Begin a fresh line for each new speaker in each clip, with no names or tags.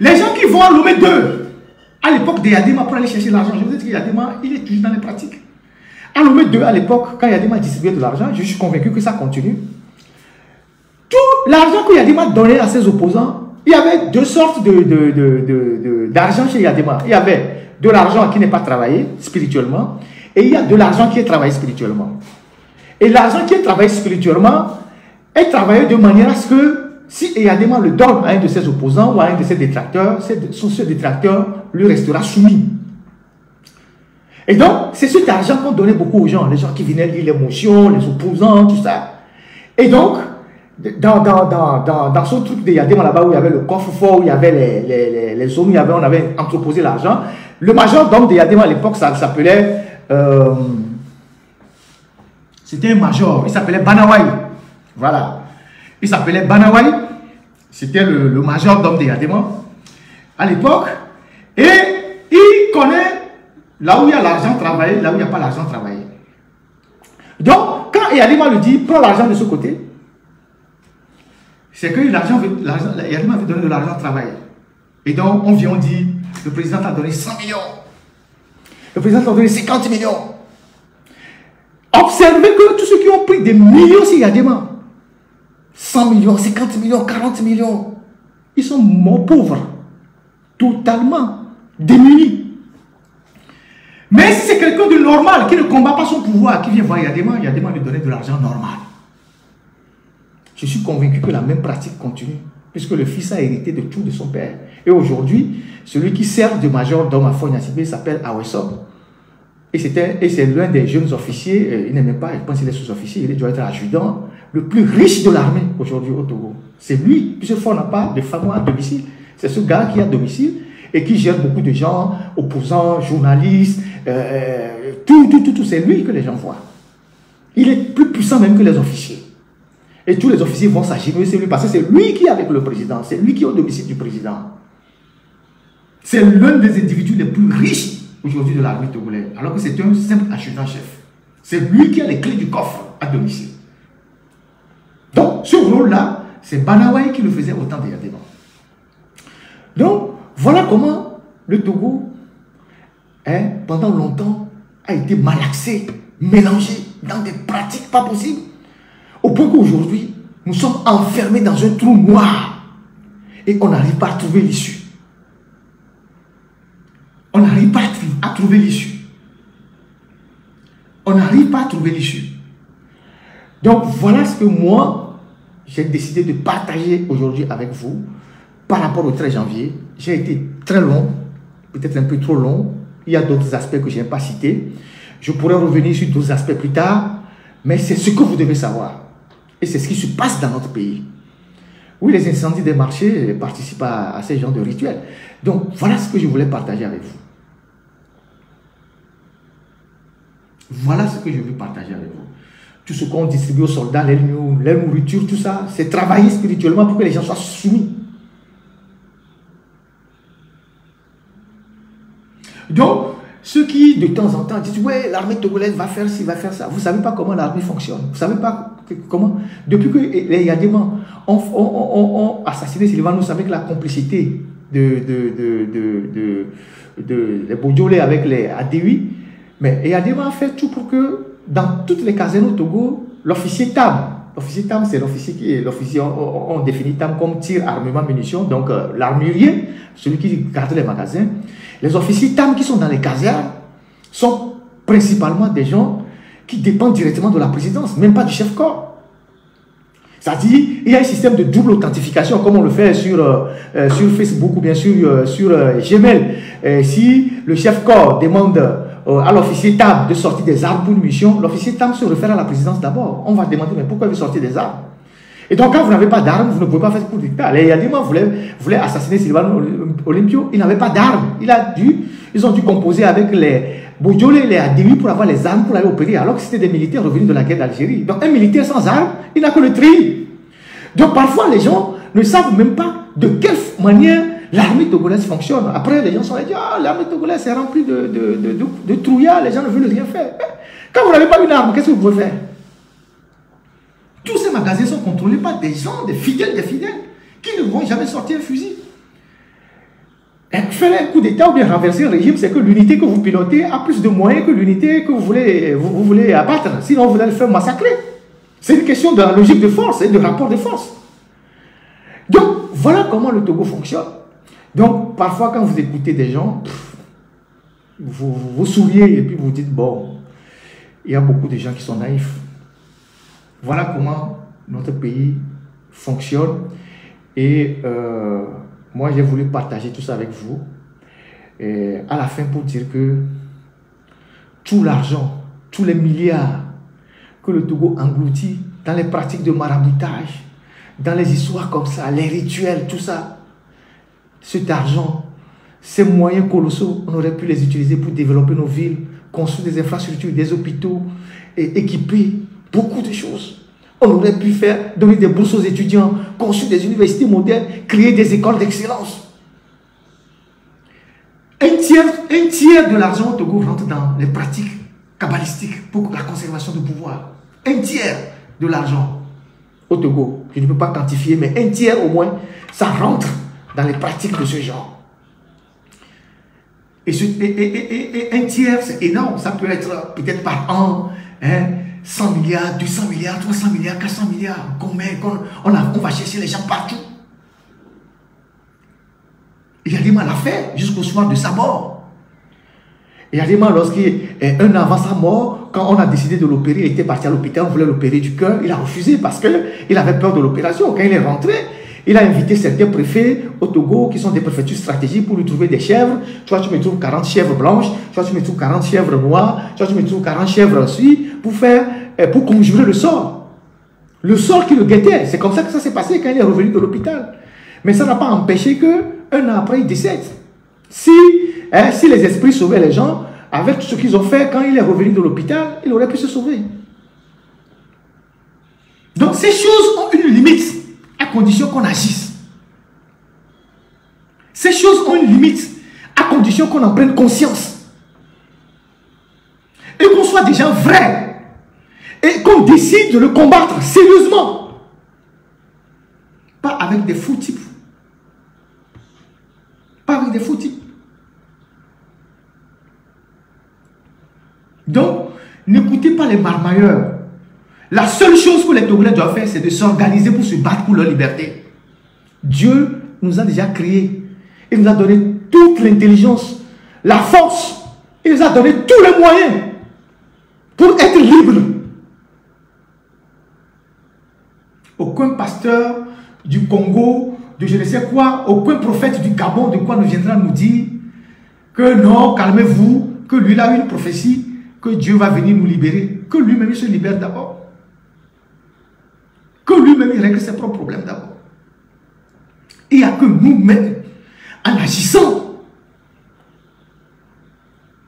Les gens qui vont à Lomé 2, à l'époque de Yadema pour aller chercher l'argent, je vous ai dit que Yadema, il est toujours dans les pratiques. À Lomé 2, à l'époque, quand Yadema distribuait de l'argent, je suis convaincu que ça continue. Tout l'argent que Yadema donnait à ses opposants, il y avait deux sortes d'argent chez Yadema. Il y avait de l'argent qui n'est pas travaillé spirituellement, et il y a de l'argent qui est travaillé spirituellement. Et l'argent qui est travaillé spirituellement est travaillé de manière à ce que si Yadema le donne à un de ses opposants ou à un de ses détracteurs, ce détracteur lui restera soumis. Et donc, c'est cet argent qu'on donnait beaucoup aux gens, les gens qui venaient lire les motions, les opposants, tout ça. Et donc, dans ce truc de Yadema là-bas où il y avait le coffre-fort, où il y avait les zones où on avait entreposé l'argent, le majordome de Yadema à l'époque, ça s'appelait... c'était un major, il s'appelait Banawai. Voilà. Il s'appelait Banawai. C'était le majordome de Yadema à l'époque. Et il connaît là où il y a l'argent travaillé, là où il n'y a pas l'argent travaillé. Donc, quand Yadema lui dit, prends l'argent de ce côté, c'est que Yadema veut donner de l'argent travaillé. Et donc, on vient, on dit, le président t'a donné 100 millions. Le président t'a donné 50 millions. Observez que tous ceux qui ont pris des millions sur Yadema, 100 millions, 50 millions, 40 millions, ils sont morts pauvres, totalement démunis. Mais si c'est quelqu'un de normal, qui ne combat pas son pouvoir, qui vient voir Yadema lui donner de l'argent normal. Je suis convaincu que la même pratique continue, puisque le fils a hérité de tout de son père. Et aujourd'hui, celui qui sert de majordome à Fogna Sibé s'appelle Awesom. Et c'est l'un des jeunes officiers, il n'est même pas, je pense qu'il est sous-officier, il doit être adjudant, le plus riche de l'armée aujourd'hui au Togo. C'est lui, puisque on n'a pas de femme à domicile. C'est ce gars qui est à domicile et qui gère beaucoup de gens, opposants, journalistes, tout, c'est lui que les gens voient. Il est plus puissant même que les officiers. Et tous les officiers vont s'agenouiller sur lui parce que c'est lui qui est avec le président, c'est lui qui est au domicile du président. C'est l'un des individus les plus riches aujourd'hui de l'armée togolaise, alors que c'est un simple adjudant-chef. C'est lui qui a les clés du coffre à domicile. Donc, ce rôle-là, c'est Banawai qui le faisait au temps de Yadema. Donc, voilà comment le Togo, pendant longtemps, a été malaxé, mélangé dans des pratiques pas possibles, au point qu'aujourd'hui, nous sommes enfermés dans un trou noir et on n'arrive pas à trouver l'issue. On n'arrive pas à trouver l'issue. On n'arrive pas à trouver l'issue. Donc, voilà ce que moi, j'ai décidé de partager aujourd'hui avec vous par rapport au 13 janvier. J'ai été très long, peut-être un peu trop long. Il y a d'autres aspects que je n'ai pas cités. Je pourrais revenir sur d'autres aspects plus tard, mais c'est ce que vous devez savoir. Et c'est ce qui se passe dans notre pays. Oui, les incendies des marchés participent à ces genres de rituels. Donc, voilà ce que je voulais partager avec vous. Voilà ce que je veux partager avec vous. Tout ce qu'on distribue aux soldats, les nourritures, tout ça, c'est travailler spirituellement pour que les gens soient soumis. Donc, ceux qui, de temps en temps, disent « Ouais, l'armée togolaise va faire ci, va faire ça », vous ne savez pas comment l'armée fonctionne. Vous ne savez pas comment... Depuis que les Yadema ont assassiné Sylvain, vous savez que la complicité des Bojolais avec les Adewi, mais Yadema a fait tout pour que, dans toutes les casernes au Togo, l'officier TAM, c'est l'officier qui est l'officier, on définit TAM comme tir, armement, munitions, donc l'armurier, celui qui garde les magasins. Les officiers TAM qui sont dans les casernes sont principalement des gens qui dépendent directement de la présidence, même pas du chef-corps. C'est-à-dire, il y a un système de double authentification, comme on le fait sur Facebook ou bien sûr sur Gmail. Si le chef-corps demande à l'officier TAM de sortir des armes pour une mission, l'officier TAM se réfère à la présidence d'abord. On va demander, mais pourquoi il veut sortir des armes? Et donc, quand vous n'avez pas d'armes, vous ne pouvez pas faire coup d'État. Les Yadema voulaient assassiner Sylvano Olympio. Il n'avait pas d'armes. Ils ont dû composer avec les Bojolais et les Adewi pour avoir les armes pour aller opérer, alors que c'était des militaires revenus de la guerre d'Algérie. Donc, un militaire sans armes, il n'a que le tri. Donc, parfois, les gens ne savent même pas de quelle manière l'armée togolaise fonctionne. Après, les gens sont là, ah, l'armée togolaise est remplie de trouillards, les gens ne veulent rien faire. Quand vous n'avez pas une arme, qu'est-ce que vous pouvez faire? Tous ces magasins sont contrôlés par des gens, des fidèles, qui ne vont jamais sortir un fusil. faire un coup d'État ou bien renverser un régime, c'est que l'unité que vous pilotez a plus de moyens que l'unité que vous voulez abattre. Sinon, vous allez le faire massacrer. C'est une question de la logique de force et de rapport de force. Donc, voilà comment le Togo fonctionne. Donc, parfois, quand vous écoutez des gens, vous souriez et puis vous dites, bon, il y a beaucoup de gens qui sont naïfs. Voilà comment notre pays fonctionne. Et moi, j'ai voulu partager tout ça avec vous. Et à la fin, pour dire que tout l'argent, tous les milliards que le Togo engloutit dans les pratiques de maraboutage, dans les histoires comme ça, les rituels, tout ça, cet argent, ces moyens colossaux, on aurait pu les utiliser pour développer nos villes, construire des infrastructures, des hôpitaux, et équiper beaucoup de choses. On aurait pu donner des bourses aux étudiants, construire des universités modernes, créer des écoles d'excellence. Un tiers de l'argent au Togo rentre dans les pratiques kabbalistiques pour la conservation du pouvoir. Un tiers de l'argent au Togo. Je ne peux pas quantifier, mais un tiers au moins, ça rentre dans les pratiques de ce genre. Et un tiers, c'est énorme. Ça peut être peut-être par an, 100 milliards, 200 milliards, 300 milliards, 400 milliards. On va chercher les gens partout. Il y a des mal à faire jusqu'au soir de sa mort. Il y a des mal lorsqu'un an avant sa mort, quand on a décidé de l'opérer, il était parti à l'hôpital, on voulait l'opérer du cœur, il a refusé parce qu'il avait peur de l'opération. Quand il est rentré, il a invité certains préfets au Togo qui sont des préfectures stratégiques pour lui trouver des chèvres. Tu vois, tu me trouves 40 chèvres blanches, tu vois, tu me trouves 40 chèvres noires, tu vois, tu me trouves 40 chèvres aussi pour conjurer le sort. Le sort qui le guettait. C'est comme ça que ça s'est passé quand il est revenu de l'hôpital. Mais ça n'a pas empêché qu'un an après, il décède. Si les esprits sauvaient les gens, avec tout ce qu'ils ont fait, quand il est revenu de l'hôpital, il aurait pu se sauver. Donc ces choses ont une limite, à condition qu'on agisse. Ces choses ont une limite, à condition qu'on en prenne conscience. Et qu'on soit des gens vrais. Et qu'on décide de le combattre sérieusement. Pas avec des fous types. Pas avec des fous types. Donc, n'écoutez pas les marmailleurs. La seule chose que les Togolais doivent faire, c'est de s'organiser pour se battre pour leur liberté. Dieu nous a déjà créés. Il nous a donné toute l'intelligence, la force. Il nous a donné tous les moyens pour être libres. Aucun pasteur du Congo, de je ne sais quoi, aucun prophète du Gabon, de quoi ne viendra nous dire que non, calmez-vous, que lui a une prophétie, que Dieu va venir nous libérer, que lui-même il se libère d'abord. Que lui-même il règle ses propres problèmes d'abord. Il n'y a que nous-mêmes, en agissant,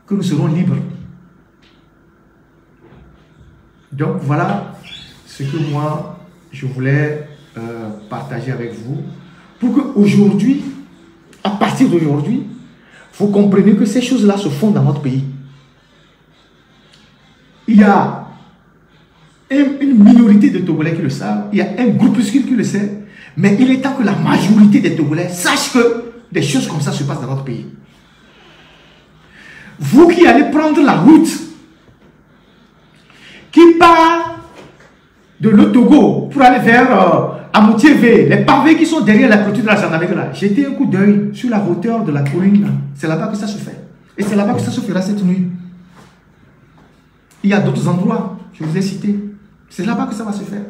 que nous serons libres. Donc voilà ce que moi je voulais partager avec vous, pour qu'aujourd'hui, à partir d'aujourd'hui, vous compreniez que ces choses-là se font dans notre pays. Il y a une minorité de Togolais qui le savent, il y a un groupuscule qui le sait, mais il est temps que la majorité des Togolais sachent que des choses comme ça se passent dans notre pays. Vous qui allez prendre la route qui part de le Togo pour aller vers Amoutié-V, les pavés qui sont derrière la clôture de la gendarmerie là, j'ai jeté un coup d'œil sur la hauteur de la colline. C'est là-bas que ça se fait. Et c'est là-bas que ça se fera cette nuit. Il y a d'autres endroits, je vous ai cités. C'est là-bas que ça va se faire.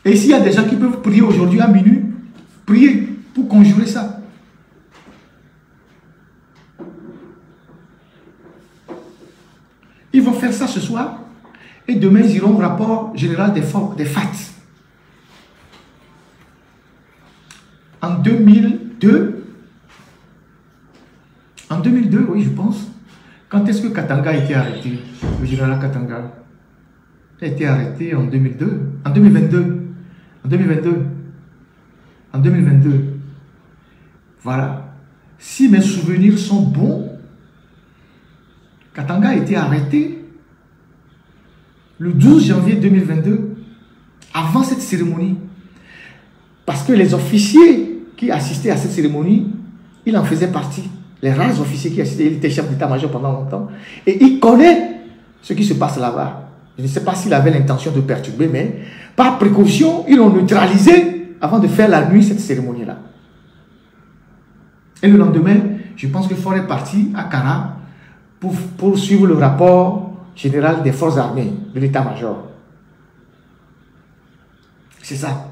Et s'il y a des gens qui peuvent prier aujourd'hui à minuit, priez pour conjurer ça. Ils vont faire ça ce soir. Et demain, ils iront au rapport général des FAT. En 2002, oui, je pense. Quand est-ce que Katanga a été arrêté? Le général Katanga a été arrêté en 2002. En 2022. En 2022. En 2022. Voilà. Si mes souvenirs sont bons, Katanga a été arrêté le 12 janvier 2022, avant cette cérémonie. Parce que les officiers qui assistaient à cette cérémonie, il en faisait partie. Les rares officiers qui assistaient, il était chef d'état-major pendant longtemps. Et il connaît ce qui se passe là-bas. Je ne sais pas s'il avait l'intention de perturber, mais par précaution, ils l'ont neutralisé avant de faire la nuit cette cérémonie-là. Et le lendemain, je pense que Faure est parti à Kara pour suivre le rapport général des forces armées, de l'état-major. C'est ça.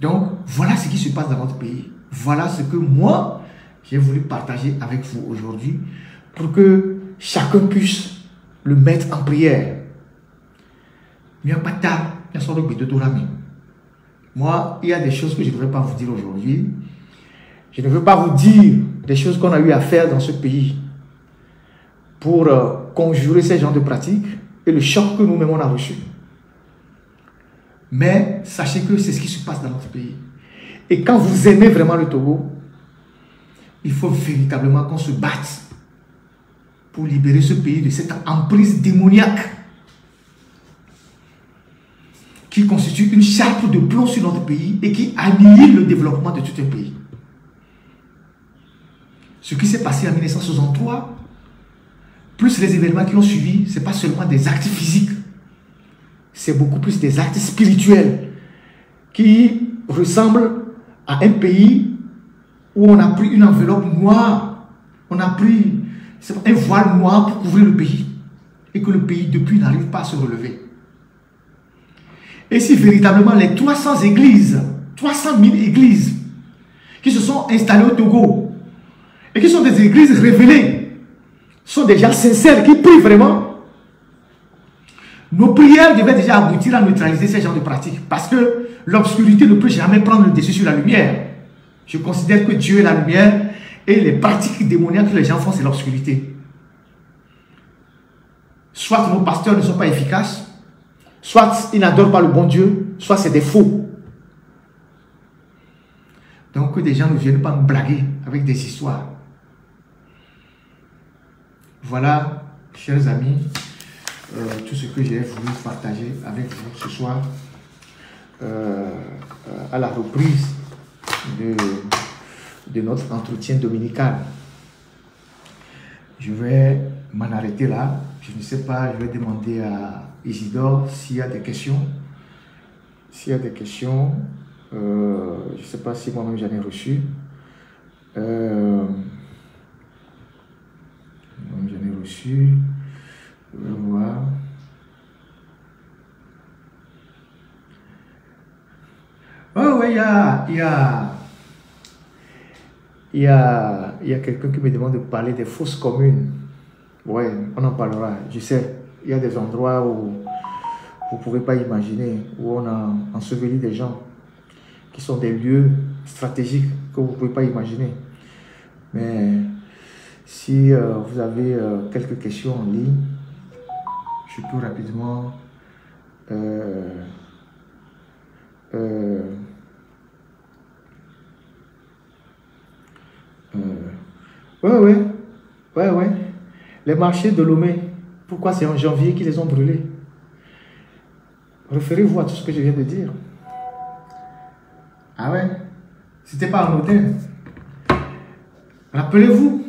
Donc, voilà ce qui se passe dans notre pays. Voilà ce que moi, j'ai voulu partager avec vous aujourd'hui pour que chacun puisse le mettre en prière. Moi, il y a des choses que je ne devrais pas vous dire aujourd'hui. Je ne veux pas vous dire des choses qu'on a eu à faire dans ce pays pour conjurer ces genres de pratiques et le choc que nous-mêmes on a reçu. Mais sachez que c'est ce qui se passe dans notre pays. Et quand vous aimez vraiment le Togo, il faut véritablement qu'on se batte pour libérer ce pays de cette emprise démoniaque qui constitue une charpe de plomb sur notre pays et qui annihile le développement de tout un pays. Ce qui s'est passé en 1963, plus les événements qui ont suivi, ce n'est pas seulement des actes physiques, c'est beaucoup plus des actes spirituels qui ressemblent à un pays où on a pris une enveloppe noire, on a pris un voile noir pour couvrir le pays et que le pays depuis n'arrive pas à se relever. Et si véritablement les 300 églises, 300 000 églises qui se sont installées au Togo et qui sont des églises révélées, sont des gens sincères qui prient vraiment, nos prières devaient déjà aboutir à neutraliser ces genres de pratiques parce que l'obscurité ne peut jamais prendre le dessus sur la lumière. Je considère que Dieu est la lumière et les pratiques démoniaques que les gens font, c'est l'obscurité. Soit nos pasteurs ne sont pas efficaces, soit ils n'adorent pas le bon Dieu, soit c'est des faux. Donc que des gens ne viennent pas me blaguer avec des histoires. Voilà, chers amis, tout ce que j'ai voulu partager avec vous ce soir à la reprise de notre entretien dominical. Je vais m'en arrêter là. Je ne sais pas, je vais demander à Isidore s'il y a des questions. S'il y a des questions, je ne sais pas si moi-même j'en ai reçu. J'en ai reçu. Je vais voir. Oh oui, il y a quelqu'un qui me demande de parler des fosses communes. Oui, on en parlera. Je sais, il y a des endroits où vous ne pouvez pas imaginer, où on a enseveli des gens, qui sont des lieux stratégiques que vous ne pouvez pas imaginer. Mais si vous avez quelques questions en ligne, je peux rapidement ouais. Les marchés de Lomé, pourquoi c'est en janvier qu'ils les ont brûlés? Référez-vous à tout ce que je viens de dire. Ah ouais? C'était pas un hôtel. Rappelez-vous,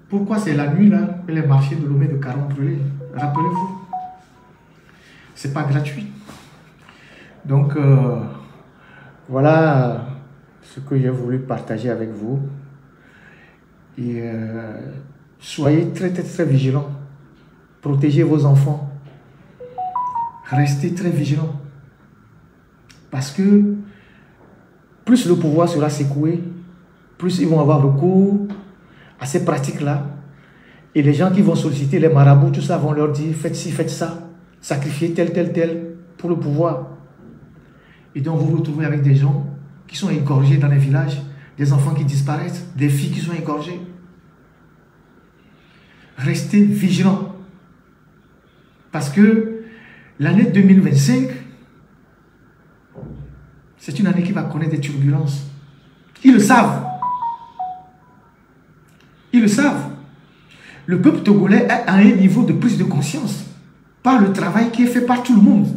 pourquoi c'est la nuit là que les marchés de Lomé de Caron brûlés? Rappelez-vous. C'est pas gratuit. Donc, voilà ce que j'ai voulu partager avec vous. Et soyez très vigilants. Protégez vos enfants. Restez très vigilants. Parce que plus le pouvoir sera secoué, plus ils vont avoir recours à ces pratiques-là. Et les gens qui vont solliciter les marabouts, tout ça, vont leur dire faites ci, faites ça, sacrifiez tel pour le pouvoir. Et donc vous vous retrouvez avec des gens qui sont égorgés dans les villages, des enfants qui disparaissent, des filles qui sont égorgées. Restez vigilants. Parce que l'année 2025, c'est une année qui va connaître des turbulences. Ils le savent. Ils le savent. Le peuple togolais est à un niveau de prise de conscience par le travail qui est fait par tout le monde.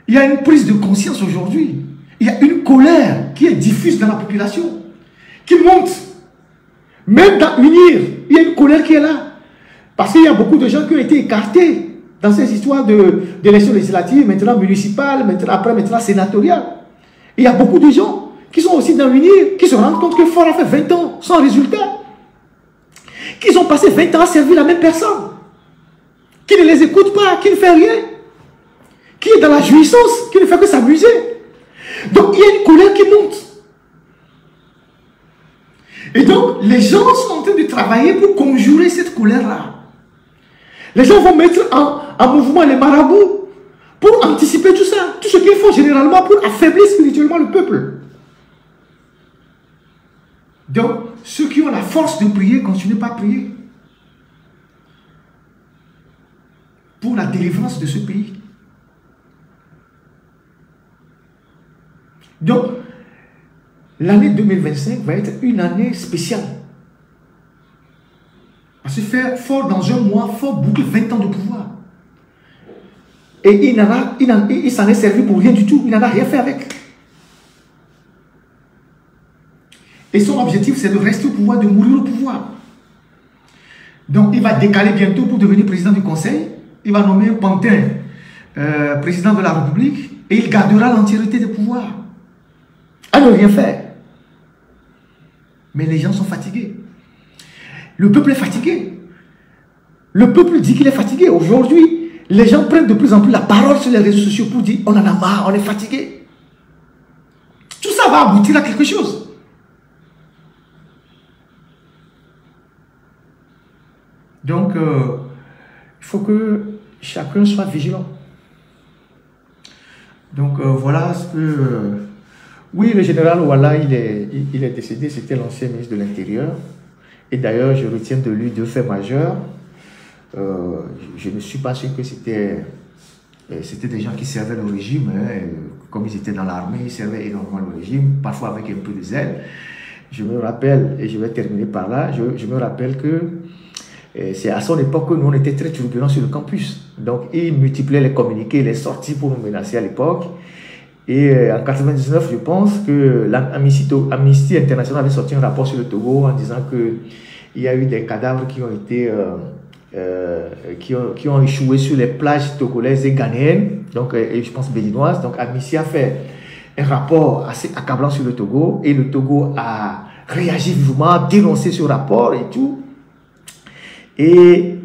Il y a une prise de conscience aujourd'hui. il y a une colère qui est diffuse dans la population, qui monte. Même dans l'UNIR, il y a une colère qui est là. Parce qu'il y a beaucoup de gens qui ont été écartés dans ces histoires d'élections législatives, maintenant municipales, maintenant sénatoriales. Il y a beaucoup de gens qui sont aussi dans l'UNIR, qui se rendent compte que Faure a fait 20 ans sans résultat. Qu'ils ont passé 20 ans à servir la même personne. Qui ne les écoute pas, qui ne fait rien. Qui est dans la jouissance, qui ne fait que s'amuser. Donc il y a une colère qui monte. Et donc les gens sont en train de travailler pour conjurer cette colère-là. Les gens vont mettre en mouvement les marabouts pour anticiper tout ça. Tout ce qu'ils font généralement pour affaiblir spirituellement le peuple. Donc, ceux qui ont la force de prier, continuez pas à prier. Pour la délivrance de ce pays. Donc, l'année 2025 va être une année spéciale. Parce que faire Faure dans un mois, Faure boucle 20 ans de pouvoir. Et il s'en est servi pour rien du tout. Il n'en a rien fait avec. Et son objectif, c'est de rester au pouvoir, de mourir au pouvoir. Donc, il va décaler bientôt pour devenir président du Conseil. Il va nommer Pantin président de la République. Et il gardera l'entièreté des pouvoirs. À ne rien faire. Mais les gens sont fatigués. Le peuple est fatigué. Le peuple dit qu'il est fatigué. Aujourd'hui, les gens prennent de plus en plus la parole sur les réseaux sociaux pour dire on en a marre, on est fatigué. Tout ça va aboutir à quelque chose. Donc, il faut que chacun soit vigilant. Donc, voilà ce que... oui, le général Ouala, il est décédé, c'était l'ancien ministre de l'Intérieur. Et d'ailleurs, je retiens de lui deux faits majeurs. Je ne suis pas sûr que c'était des gens qui servaient le régime. Hein, comme ils étaient dans l'armée, ils servaient énormément le régime, parfois avec un peu de zèle. Je me rappelle, et je vais terminer par là, je me rappelle que c'est à son époque que nous, on était très turbulents sur le campus. Donc, il multipliait les communiqués, les sorties pour nous menacer à l'époque. Et en 1999, je pense que l'Amnesty International avait sorti un rapport sur le Togo en disant qu'il y a eu des cadavres qui ont été qui ont échoué sur les plages togolaises et ghanéennes, donc et je pense béninoises. Donc Amnesty a fait un rapport assez accablant sur le Togo et le Togo a réagi vivement, dénoncé ce rapport et tout. Et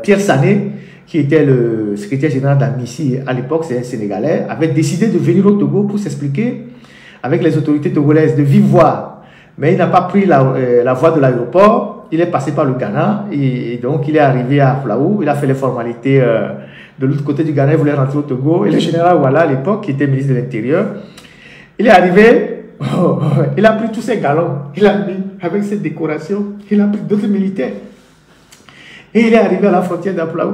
Pierre Sané, qui était le secrétaire général d'Amnesty à l'époque, c'est un Sénégalais, avait décidé de venir au Togo pour s'expliquer avec les autorités togolaises de vive voix. Mais il n'a pas pris la voie de l'aéroport, il est passé par le Ghana et donc il est arrivé à Flaou, il a fait les formalités de l'autre côté du Ghana, il voulait rentrer au Togo. Et le général Ouala à l'époque, qui était ministre de l'Intérieur, il est arrivé, il a pris tous ses galons, il a mis avec ses décorations, il a pris d'autres militaires. Et il est arrivé à la frontière d'Aflaou.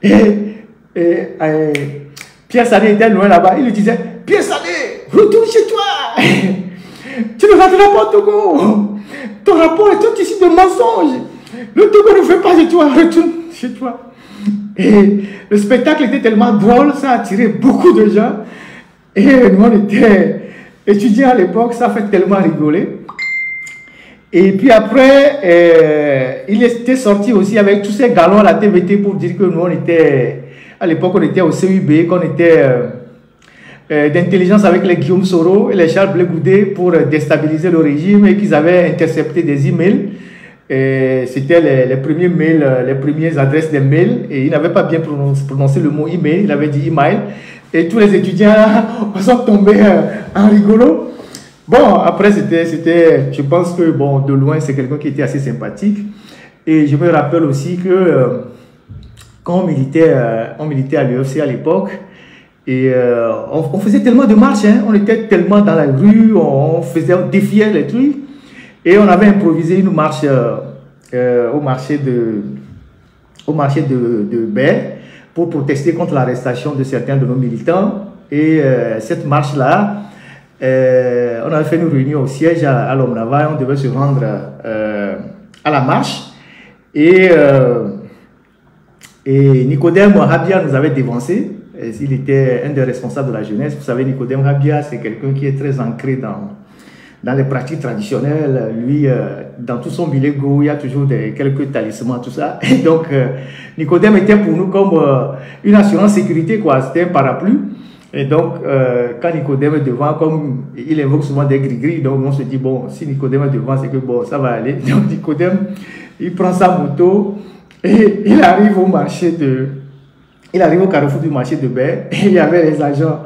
Et Pierre Sané était loin là-bas. Il lui disait, Pierre Sané, retourne chez toi. Tu ne rentreras pas au Togo. Ton rapport est tout ici de mensonge. Le Togo ne fait pas de toi. Retourne chez toi. Et le spectacle était tellement drôle, ça a attiré beaucoup de gens. Et nous, on était étudiants à l'époque, ça a fait tellement rigoler. Et puis après, il était sorti aussi avec tous ces galons à la TVT pour dire que nous, on était, à l'époque, on était au CUB, qu'on était d'intelligence avec les Guillaume Soro et les Charles Blé Goudé pour déstabiliser le régime et qu'ils avaient intercepté des emails. C'était les premiers mails, les premières adresses des mails et il n'avait pas bien prononcé le mot email, il avait dit email. Et tous les étudiants sont tombés en rigolo. Bon, après, je pense que, bon, de loin, c'est quelqu'un qui était assez sympathique. Et je me rappelle aussi que quand on militait à l'UFC à l'époque, et on faisait tellement de marches, hein, on était tellement dans la rue, on défiait les trucs, et on avait improvisé une marche au marché de Baie pour protester contre l'arrestation de certains de nos militants. Et cette marche-là, on avait fait une réunion au siège à Lomnava, on devait se rendre à la marche et Nicodème Habia nous avait dévancé il était un des responsables de la jeunesse. Vous savez, Nicodème Rabia, c'est quelqu'un qui est très ancré dans les pratiques traditionnelles. Lui, dans tout son bilégo, il y a toujours quelques talismans, tout ça. Et donc, Nicodème était pour nous comme une assurance sécurité, quoi. C'était un parapluie. Et donc, quand Nicodème est devant, comme il évoque souvent des gris-gris, donc on se dit, bon, si Nicodème est devant, c'est que bon, ça va aller. Donc, Nicodème, il prend sa moto et il arrive au marché il arrive au carrefour du marché de Baie, et il y avait les agents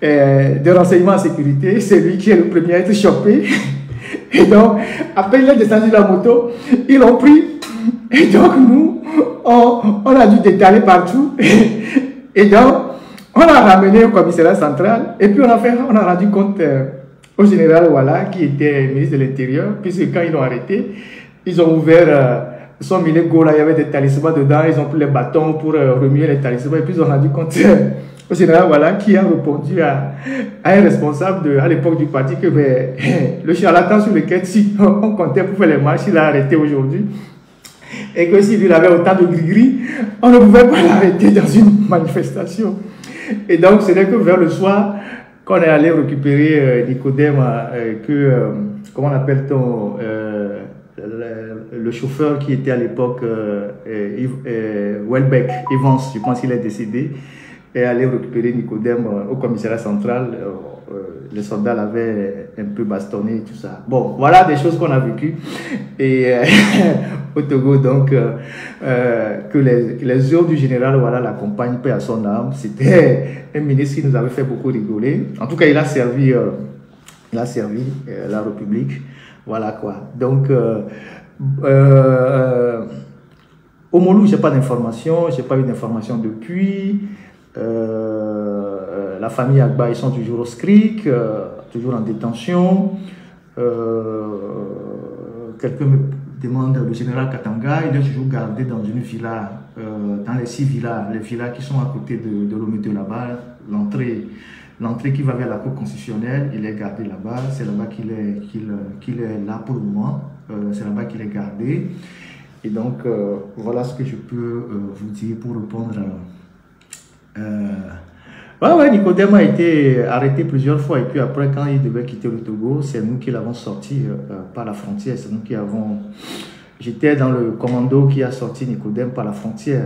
de renseignement en sécurité. C'est lui qui est le premier à être chopé. Et donc, après il est descendu de la moto, ils l'ont pris. Et donc, nous, on a dû détaler partout. Et donc, on a ramené au commissariat central. Et puis, on a rendu compte au général Ouala, qui était ministre de l'Intérieur, puisque quand ils l'ont arrêté, ils ont ouvert son millégo, là, il y avait des talismans dedans, ils ont pris les bâtons pour remuer les talismans, et puis ils ont rendu compte au général Ouala, qui a répondu à un responsable à l'époque du parti que le charlatan sur lequel si on comptait pour faire les marches, il a arrêté aujourd'hui. Et que s'il avait autant de gris-gris, on ne pouvait pas l'arrêter dans une manifestation. Et donc, ce n'est que vers le soir qu'on est allé récupérer Nicodème, comment appelle-t-on, le chauffeur qui était à l'époque, Welbeck, Evans, je pense qu'il est décédé, est allé récupérer Nicodème au commissariat central. Les soldats l'avaient un peu bastonné et tout ça. Bon, voilà des choses qu'on a vécues. Et au Togo, donc, que les œuvres du général, voilà, l'accompagne, paix à son âme. C'était un ministre qui nous avait fait beaucoup rigoler. En tout cas, il a servi la République. Voilà quoi. Donc, au Molou, je n'ai pas d'informations. Je n'ai pas eu d'informations depuis. La famille Agba, ils sont toujours au SCRIC, toujours en détention. Quelqu'un me demande, le général Katanga, il est toujours gardé dans une villa, dans les 6 villas, les villas qui sont à côté de l'Omédé là-bas. L'entrée qui va vers la Cour constitutionnelle, il est gardé là-bas. C'est là-bas qu'il est là pour le moment. C'est là-bas qu'il est gardé. Et donc, voilà ce que je peux vous dire pour répondre ouais, Nicodème a été arrêté plusieurs fois. Et puis après, quand il devait quitter le Togo, c'est nous qui l'avons sorti par la frontière. C'est nous qui avons... J'étais dans le commando qui a sorti Nicodème par la frontière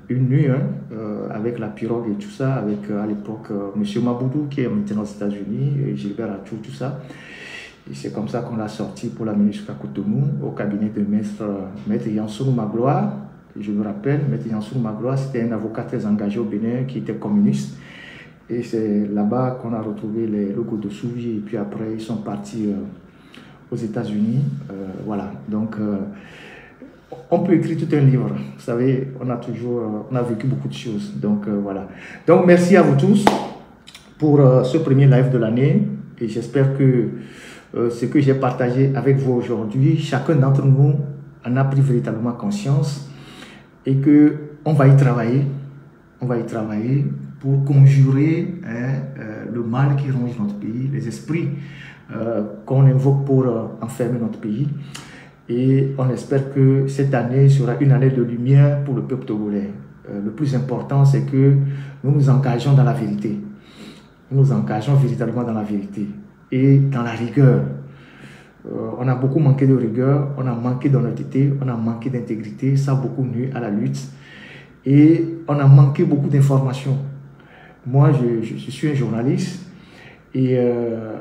une nuit, avec la pirogue et tout ça, avec à l'époque M. Maboudou qui est maintenant aux États-Unis, et Gilbert Atou, tout ça. Et c'est comme ça qu'on l'a sorti pour l'amener jusqu'à Cotonou, au cabinet de Maître Yansourou Magloire. Je me rappelle, Maître Yansourou Magloire, c'était un avocat très engagé au Bénin qui était communiste. Et c'est là-bas qu'on a retrouvé les logos de Souvi. Et puis après, ils sont partis aux États-Unis. Voilà. Donc, on peut écrire tout un livre. Vous savez, on a vécu beaucoup de choses. Donc, voilà. Donc, merci à vous tous pour ce premier live de l'année. Et j'espère que ce que j'ai partagé avec vous aujourd'hui, chacun d'entre nous en a pris véritablement conscience. Et qu'on va y travailler. On va y travailler pour conjurer le mal qui ronge notre pays, les esprits qu'on invoque pour enfermer notre pays. Et on espère que cette année sera une année de lumière pour le peuple togolais. Le plus important, c'est que nous nous engageons dans la vérité. Nous nous engageons véritablement dans la vérité et dans la rigueur. On a beaucoup manqué de rigueur, on a manqué d'honnêteté, on a manqué d'intégrité. Ça a beaucoup nuit à la lutte. Et on a manqué beaucoup d'informations. Moi, je suis un journaliste. Et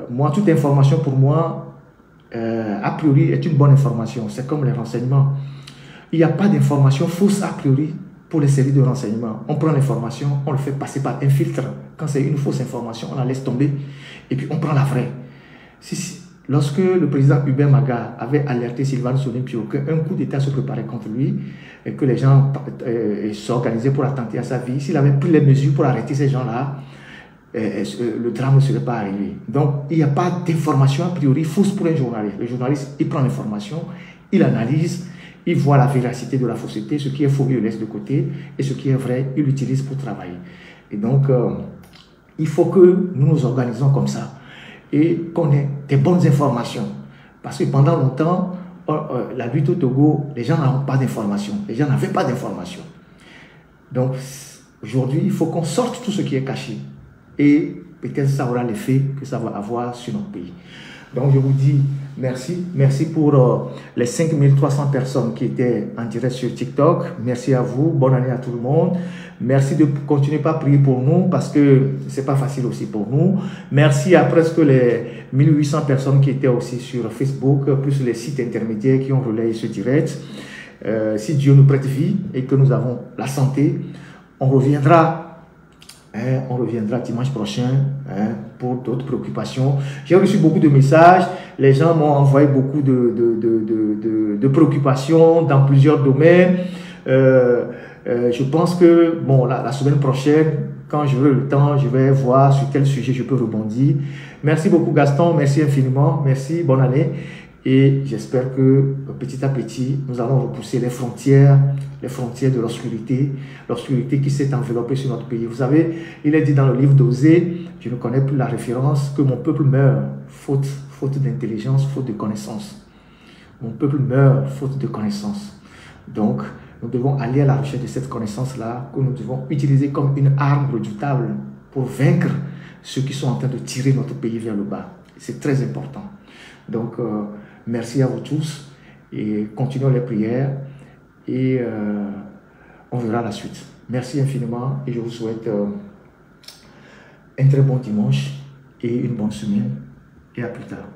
moi, toute information pour moi, a priori, est une bonne information. C'est comme les renseignements. Il n'y a pas d'information fausse a priori pour les services de renseignement. On prend l'information, on le fait passer par un filtre. Quand c'est une fausse information, on la laisse tomber. Et puis, on prend la vraie. Lorsque le président Hubert Maga avait alerté Sylvane Sonimpio qu'un coup d'État se préparait contre lui, et que les gens s'organisaient pour attenter à sa vie, s'il avait pris les mesures pour arrêter ces gens-là, le drame ne serait pas arrivé. Donc, il n'y a pas d'information a priori fausse pour un journaliste. Le journaliste, il prend l'information, il analyse, il voit la véracité de la fausseté, ce qui est faux, il le laisse de côté, et ce qui est vrai, il l'utilise pour travailler. Et donc, il faut que nous nous organisons comme ça et qu'on ait des bonnes informations. Parce que pendant longtemps, la lutte au Togo, les gens n'ont pas d'informations. Les gens n'avaient pas d'informations. Donc, Aujourd'hui, il faut qu'on sorte tout ce qui est caché. Et peut-être ça aura l'effet que ça va avoir sur notre pays. Donc je vous dis merci. Merci pour les 5300 personnes qui étaient en direct sur TikTok. Merci à vous. Bonne année à tout le monde. Merci de continuer à prier pour nous parce que c'est pas facile aussi pour nous. Merci à presque les 1800 personnes qui étaient aussi sur Facebook, plus les sites intermédiaires qui ont relayé ce direct. Si Dieu nous prête vie et que nous avons la santé, on reviendra dimanche prochain pour d'autres préoccupations. J'ai reçu beaucoup de messages. Les gens m'ont envoyé beaucoup de préoccupations dans plusieurs domaines. Je pense que bon, la semaine prochaine, quand j'aurai le temps, je vais voir sur quel sujet je peux rebondir. Merci beaucoup Gaston, merci infiniment, merci, bonne année. Et j'espère que petit à petit, nous allons repousser les frontières de l'obscurité qui s'est enveloppée sur notre pays. Vous savez, il est dit dans le livre d'Osée, je ne connais plus la référence, que mon peuple meurt faute d'intelligence, faute de connaissance. Mon peuple meurt faute de connaissance. Donc, nous devons aller à la recherche de cette connaissance-là, que nous devons utiliser comme une arme redoutable pour vaincre ceux qui sont en train de tirer notre pays vers le bas. C'est très important. Donc, merci à vous tous et continuons les prières et on verra la suite. Merci infiniment et je vous souhaite un très bon dimanche et une bonne semaine et à plus tard.